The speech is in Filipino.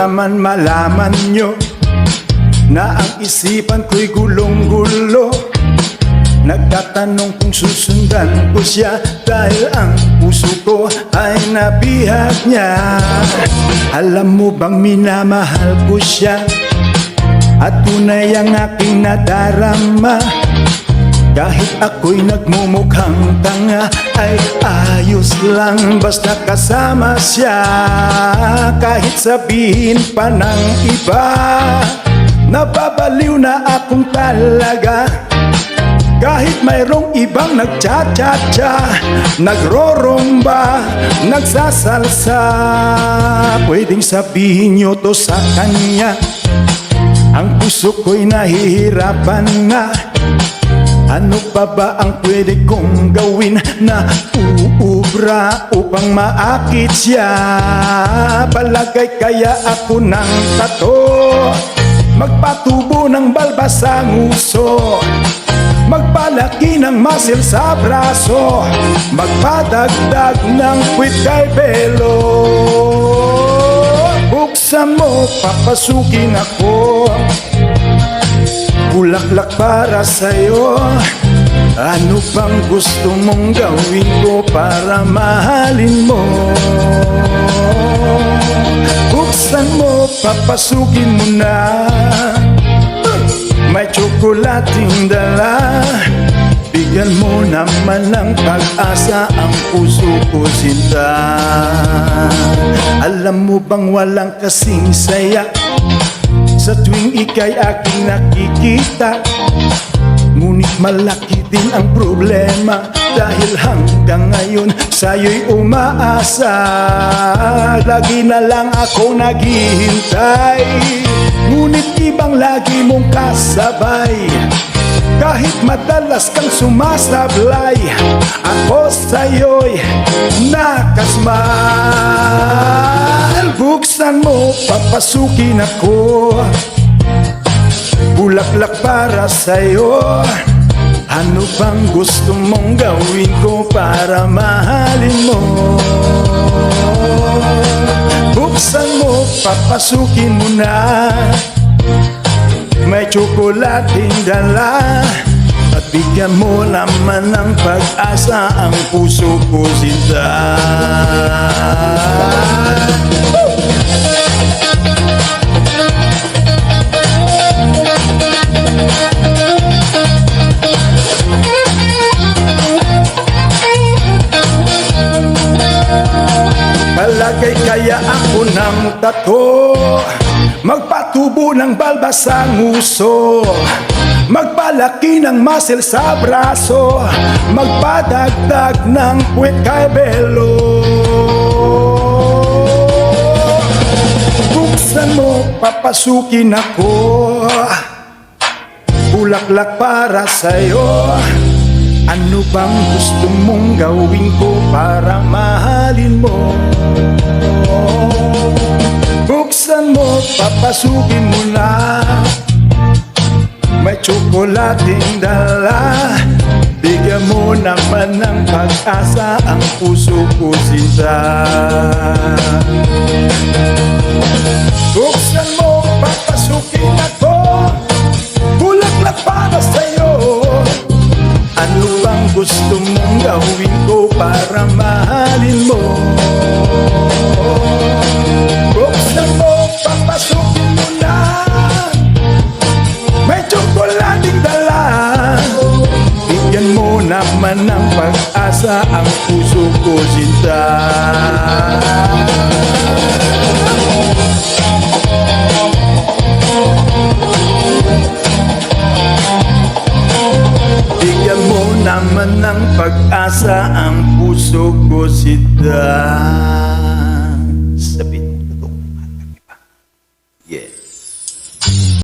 naman malaman nyo na ang isipan ko'y gulong-gulo. Nagtatanong kung susundan ko siya dahil ang puso ko ay nabihag niya. Alam mo bang minamahal ko siya at tunay ang aking nadarama. Kahit ako'y nagmumukhang tanga ay ayos lang basta kasama siya. Kahit sabihin pa ng iba, nababaliw na akong talaga. Kahit mayroong ibang nagcha-cha-cha, nagroromba, nagsasalsa, pwedeng sabihin nyo to sa kanya. Ang puso ko'y nahihirapan na. Ano pa ba ang pwede kong gawin na uubra upang maakit siya? Palagay kaya ako ng tato, magpatubo ng balbas sa nguso, magpalaki ng muscle sa braso, magpadagdag ng puwit kay belo. Buksan mo, papasukin ako, bulaklak para sa'yo. Ano bang gusto mong gawin ko para mahalin mo? Buksan mo, papasukin mo na, may tsokolating dala. Bigyan mo naman ng pag-asa ang puso ko, sinta. Alam mo bang walang kasing saya sa tuwing ika'y aking nakikita? Ngunit malaki din ang problema dahil hanggang ngayon sa'yo'y umaasa. Lagi na lang ako naghihintay, ngunit ibang lagi mong kasabay. Kahit madalas kang sumasablay, ako sa'yo'y nakasmile. Buksan mo, papasukin ako, bulaklak para sa'yo. Ano bang gusto mong gawin ko para mahalin mo? Buksan mo, papasukin mo na, may tsokolating dala. At bigyan mo naman ng pag-asa ang puso ko, sinta. Palagay kaya ako ng tato, magpatubo ng balbas sa nguso, magpalaki ng muscle sa braso, magpadagdag ng puwet kay belo. Buksan mo, papasukin ako, bulaklak para sa'yo. Ano bang gusto mong gawin ko para mahalin mo? Buksan mo, papasukin mo na, may tsokolating dala. Bigyan mo naman ng pag-asa ang puso ko, sinta. Buksan mo, papasukin ako, bulaklak para sa'yo. Ano bang gusto mong gawin ko para mahalin mo? Buksan mo, papasukin mo na, may tsokolating dala. Bigyan mo naman ng pag-asa ang puso ko, sinta. Bigyan mo naman ng pag-asa ang puso ko, sinta.